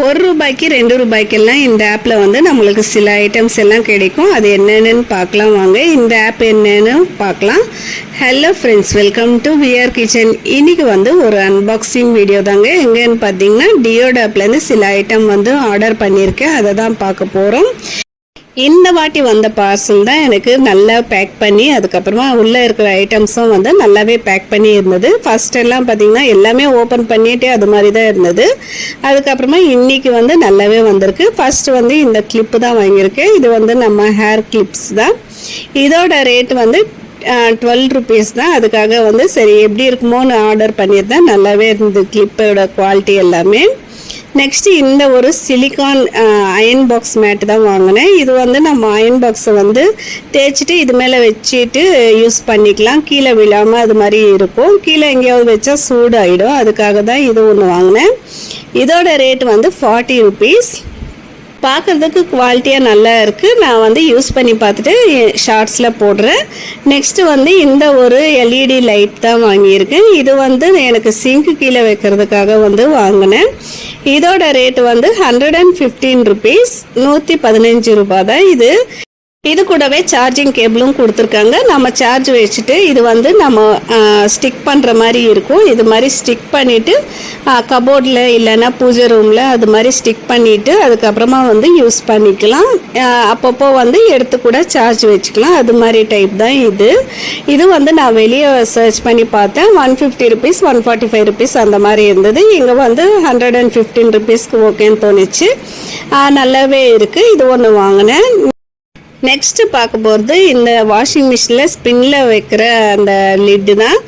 ரூபாய்க்கு 2 ரூபாய்க்கெல்லாம் இந்த ஆப்பில் வந்து நம்மளுக்கு சில ஐட்டம்ஸ் எல்லாம் கிடைக்கும். அது என்னென்னு பார்க்கலாம் வாங்க. இந்த ஆப் என்னென்னு பார்க்கலாம். Hello friends, welcome to VR Kitchen. இன்றைக்கி வந்து ஒரு அன்பாக்சிங் வீடியோ தாங்க. எங்கேன்னு பார்த்தீங்கன்னா டியோட ஆப்லேருந்து சில ஐட்டம் வந்து ஆர்டர் பண்ணியிருக்கேன். அதை தான் பார்க்க போகிறோம். இந்த வாட்டி வந்த பார்சல் தான் எனக்கு நல்லா பேக் பண்ணி, அதுக்கப்புறமா உள்ளே இருக்கிற ஐட்டம்ஸும் வந்து நல்லாவே பேக் பண்ணி இருந்தது. ஃபர்ஸ்ட் எல்லாம் பார்த்திங்கன்னா எல்லாமே ஓப்பன் பண்ணிகிட்டே அது மாதிரி தான் இருந்தது. அதுக்கப்புறமா இன்றைக்கி வந்து நல்லாவே வந்திருக்கு. ஃபர்ஸ்ட் வந்து இந்த கிளிப்பு தான் வாங்கியிருக்கேன். இது வந்து நம்ம ஹேர் கிளிப்ஸ் தான். இதோட ரேட் வந்து 12 ருபீஸ் தான். அதுக்காக வந்து சரி எப்படி இருக்குமோன்னு ஆர்டர் பண்ணியிருந்தேன். நல்லாவே இருந்தது கிளிப்போட குவாலிட்டி எல்லாமே. நெக்ஸ்ட்டு இந்த ஒரு சிலிக்கான் அயன் பாக்ஸ் மேட்டு தான் வாங்கினேன். இது வந்து நம்ம அயன் பாக்ஸை வந்து தேய்ச்சிட்டு இது மேலே வச்சுட்டு யூஸ் பண்ணிக்கலாம். கீழே விழாமல் அது மாதிரி இருக்கும். கீழே எங்கேயாவது வச்சா சூடு ஆகிடும். அதுக்காக தான் இது ஒன்று வாங்கினேன். இதோட ரேட் வந்து 40 ருபீஸ். பார்க்குறதுக்கு குவாலிட்டியாக நல்லா இருக்குது. நான் வந்து யூஸ் பண்ணி பார்த்துட்டு ஷார்ட்ஸில் போடுறேன். நெக்ஸ்ட்டு வந்து இந்த ஒரு எல்இடி லைட் தான் வாங்கியிருக்கேன். இது வந்து எனக்கு சிங்க்கு கீழே வைக்கிறதுக்காக வந்து வாங்கினேன். இதோட ரேட் வந்து 115 ருபீஸ், 115 ரூபாய் தான். இது கூடவே சார்ஜிங் கேபிளும் கொடுத்துருக்காங்க. நம்ம சார்ஜ் வச்சுட்டு இது வந்து நம்ம ஸ்டிக் பண்ணுற மாதிரி இருக்கும். இது மாதிரி ஸ்டிக் பண்ணிவிட்டு கபோர்டில் இல்லைன்னா பூஜை ரூமில் அது மாதிரி ஸ்டிக் பண்ணிவிட்டு அதுக்கப்புறமா வந்து யூஸ் பண்ணிக்கலாம். அப்பப்போ வந்து எடுத்து கூட சார்ஜ் வச்சுக்கலாம். அது மாதிரி டைப் தான் இது வந்து நான் வெளியே சர்ச் பண்ணி பார்த்தேன். 150 ருபீஸ், 145 ருபீஸ் அந்த மாதிரி இருந்தது. இங்கே வந்து 115 ருபீஸ்க்கு ஓகேன்னு தோணுச்சு. நல்லாவே இருக்குது. இது ஒன்று வாங்கினேன். நெக்ஸ்ட்டு பார்க்க போகிறது இந்த வாஷிங் மிஷினில் ஸ்பின்னில் வைக்கிற அந்த லிட்டு தான்.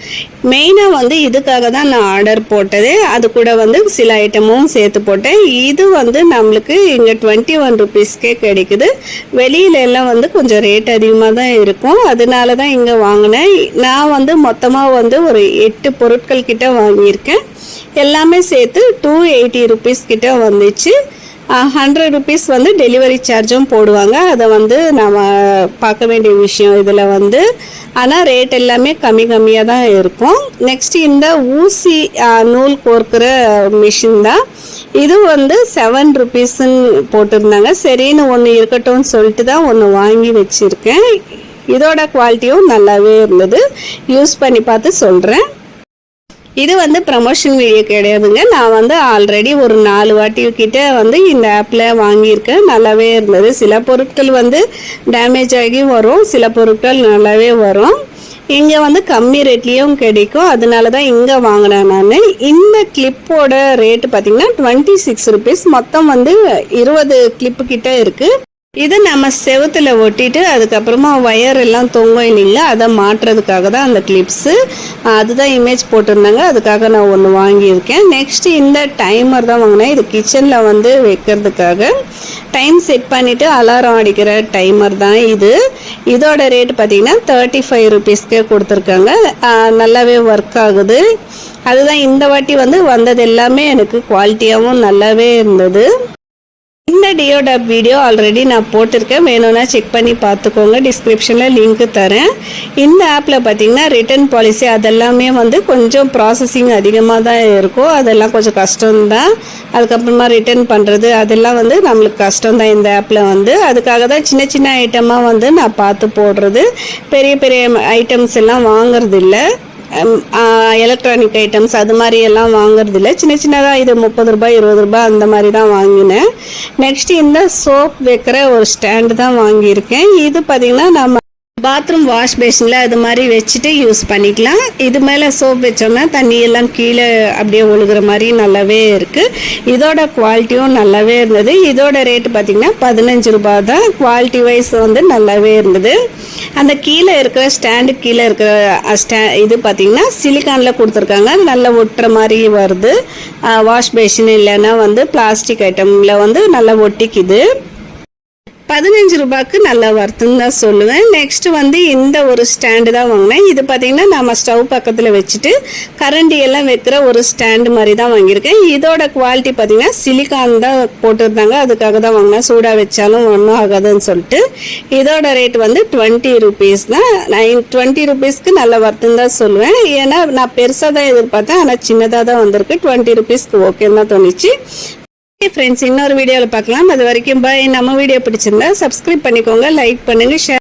மெயினாக வந்து இதுக்காக தான் நான் ஆர்டர் போட்டது. அது கூட வந்து சில ஐட்டமும் சேர்த்து போட்டேன். இது வந்து நம்மளுக்கு இங்கே 21 ருபீஸ்க்கே கிடைக்குது. வெளியில எல்லாம் வந்து கொஞ்சம் ரேட் அதிகமாக தான் இருக்கும். அதனால தான் இங்கே வாங்கினேன். நான் வந்து மொத்தமாக வந்து ஒரு 8 பொருட்கள் கிட்ட வாங்கியிருக்கேன். எல்லாமே சேர்த்து 280 ருபீஸ் கிட்ட வந்துச்சு. 100 ருபீஸ் வந்து டெலிவரி சார்ஜும் போடுவாங்க. அதை வந்து நம்ம பார்க்க வேண்டிய விஷயம் இதில் வந்து. ஆனால் ரேட் எல்லாமே கம்மியாக தான் இருக்கும். நெக்ஸ்ட் இந்த ஊசி நூல் கோர்க்கிற மிஷின் தான். இது வந்து 7 ருபீஸ்ன்னு போட்டிருந்தாங்க. சரின்னு ஒன்று இருக்கட்டும்னு சொல்லிட்டு தான் ஒன்று வாங்கி வச்சுருக்கேன். இதோட குவாலிட்டியும் நல்லாவே இருந்தது. யூஸ் பண்ணி பார்த்து சொல்கிறேன். இது வந்து ப்ரமோஷன் வீடியோ கிடையாதுங்க. நான் வந்து ஆல்ரெடி ஒரு 4 வாட்டி கிட்ட வந்து இந்த ஆப்பில் வாங்கியிருக்கேன். நல்லாவே இருந்தது. சில பொருட்கள் வந்து டேமேஜ் ஆகி வரும், சில பொருட்கள் நல்லாவே வரும். இங்கே வந்து கம்மி ரேட்லேயும் கிடைக்கும். அதனால தான் இங்கே வாங்கினேன் நான். இந்த கிளிப்போட ரேட்டு பார்த்திங்கன்னா 26 ருபீஸ். மொத்தம் வந்து 20 கிளிப்பு கிட்ட இருக்குது. இது நம்ம செவத்தில் ஒட்டிட்டு அதுக்கப்புறமா ஒயர் எல்லாம் தொங்கும் இல்லைங்களா, அதை மாட்டுறதுக்காக தான் அந்த கிளிப்ஸு. அதுதான் இமேஜ் போட்டிருந்தாங்க. அதுக்காக நான் ஒன்று வாங்கியிருக்கேன். நெக்ஸ்ட்டு இந்த டைமர் தான் வாங்கினேன். இது கிச்சனில் வந்து வைக்கிறதுக்காக டைம் செட் பண்ணிவிட்டு அலாரம் அடிக்கிற டைமர் தான் இது. இதோட ரேட் பார்த்திங்கன்னா 35 ருபீஸ்க்கே கொடுத்துருக்காங்க. நல்லாவே ஒர்க் ஆகுது. அதுதான் இந்த வாட்டி வந்து வந்தது எல்லாமே எனக்கு குவாலிட்டியாகவும் நல்லாவே இருந்தது. இந்த டியோட வீடியோ ஆல்ரெடி நான் போட்டிருக்கேன். வேணும்னா செக் பண்ணி பார்த்துக்கோங்க. டிஸ்கிரிப்ஷனில் லிங்க்கு தரேன். இந்த ஆப்பில் பார்த்திங்கன்னா ரிட்டர்ன் பாலிசி அதெல்லாமே வந்து கொஞ்சம் ப்ராசஸிங் அதிகமாக தான் இருக்கும். அதெல்லாம் கொஞ்சம் கஷ்டம்தான். அதுக்கப்புறமா ரிட்டர்ன் பண்ணுறது அதெல்லாம் வந்து நம்மளுக்கு கஷ்டம்தான் இந்த ஆப்பில் வந்து. அதுக்காக தான் சின்ன சின்ன ஐட்டமாக வந்து நான் பார்த்து போடுறது. பெரிய பெரிய ஐட்டம்ஸ் எல்லாம் வாங்கிறது இல்லை. எலக்ட்ரானிக் ஐட்டம்ஸ் அது மாதிரி எல்லாம் வாங்குறதில்ல. சின்ன சின்னதாக இது 30 ரூபாய் 20 ரூபாய் அந்த மாதிரி தான் வாங்கினேன். நெக்ஸ்ட் இந்த சோப் வைக்கிற ஒரு ஸ்டாண்டு தான் வாங்கியிருக்கேன். இது பார்த்திங்கன்னா நம்ம பாத்ரூம் வாஷ் பேஷனில் அது மாதிரி வச்சுட்டு யூஸ் பண்ணிக்கலாம். இது மேலே சோப் வச்சோம்னா தண்ணியெல்லாம் கீழே அப்படியே ஒழுகிற மாதிரி நல்லாவே இருக்குது. இதோட குவாலிட்டியும் நல்லாவே இருந்தது. இதோட ரேட்டு பார்த்திங்கன்னா 15 ரூபாய் தான். குவாலிட்டி வைஸ் வந்து நல்லாவே இருந்தது. அந்த கீழே இருக்கிற ஸ்டாண்டு கீழே இருக்கிற இது பார்த்திங்கன்னா சிலிக்கானில் கொடுத்துருக்காங்க. நல்லா ஒட்டுற மாதிரி வருது. வாஷ் பேஷன் இல்லைன்னா வந்து பிளாஸ்டிக் ஐட்டமில் வந்து நல்லா ஒட்டிக்குது. 15 ரூபாய்க்கு நல்லா வருதுன்னு தான் சொல்லுவேன். நெக்ஸ்ட்டு வந்து இந்த ஒரு ஸ்டாண்டு தான் வாங்கினேன். இது பார்த்திங்கன்னா நம்ம ஸ்டவ் பக்கத்தில் வச்சுட்டு கரண்டி எல்லாம் வைக்கிற ஒரு ஸ்டாண்டு மாதிரி தான் வாங்கியிருக்கேன். இதோட குவாலிட்டி பார்த்திங்கன்னா சிலிக்கான் தான் போட்டிருந்தாங்க. அதுக்காக தான் வாங்கினேன். சூடாக வச்சாலும் ஒன்றும் ஆகாதுன்னு சொல்லிட்டு. இதோட ரேட் வந்து 20 ருபீஸ் தான். நான் 20 ருபீஸ்க்கு நல்லா வருதுன்னு தான் சொல்லுவேன். ஏன்னா நான் பெருசாக தான் எதிர்பார்த்தேன். ஆனால் சின்னதாக தான் வந்திருக்கு. 20 ருபீஸ்க்கு ஓகேன்னு தான் தோணுச்சு. ஃப்ரெண்ட்ஸ், இன்னொரு வீடியோவில் பார்க்கலாம். அது வரைக்கும் பாய். நம்ம வீடியோ பிடிச்சிருந்தா சப்ஸ்கிரைப் பண்ணிக்கோங்க, லைக் பண்ணுங்கள், ஷேர்